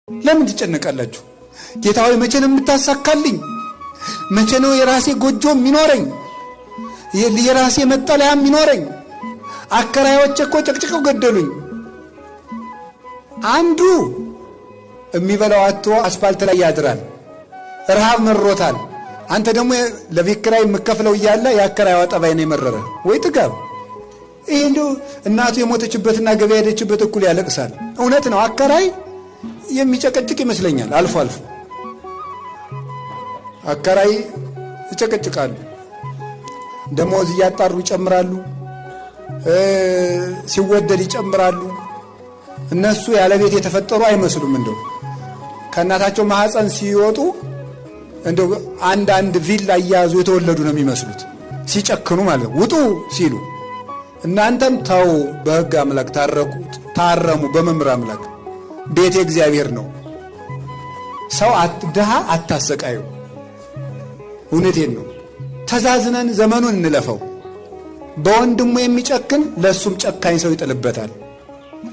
ለምን ትጨነቃላችሁ? ጌታ ሆይ መቼ ነው የምታሳካልኝ? መቼ ነው የራሴ ጎጆ የሚኖረኝ? የራሴ መጠለያ የሚኖረኝ? አከራዮች እኮ ጨቅጭቀው ገደሉኝ። አንዱ የሚበላው አጥቶ አስፋልት ላይ ያድራል፣ ረሃብ መሮታል። አንተ ደግሞ ለቤት ኪራይ የምከፍለው እያለ የአከራይዋ ጠባይ ነው የመረረ። ወይ ጥጋብ! ይሄ እንደው እናቱ የሞተችበትና ገበያ ሄደችበት እኩል ያለቅሳል። እውነት ነው። አከራይ የሚጨቀጭቅ ይመስለኛል። አልፎ አልፎ አከራይ ይጨቀጭቃሉ። ደሞዝ እያጣሩ ይጨምራሉ፣ ሲወደድ ይጨምራሉ። እነሱ ያለ ቤት የተፈጠሩ አይመስሉም። እንደው ከእናታቸው ማህፀን ሲወጡ እንደው አንድ ቪላ እያያዙ የተወለዱ ነው የሚመስሉት፣ ሲጨክኑ ማለት ውጡ ሲሉ። እናንተም ተው፣ በሕግ አምላክ ታረሙ፣ በመምህር አምላክ ቤቴ እግዚአብሔር ነው። ሰው ድሃ አታሰቃዩ። እውነቴን ነው። ተዛዝነን ዘመኑን እንለፈው። በወንድሙ የሚጨክን ለሱም ጨካኝ ሰው ይጥልበታል።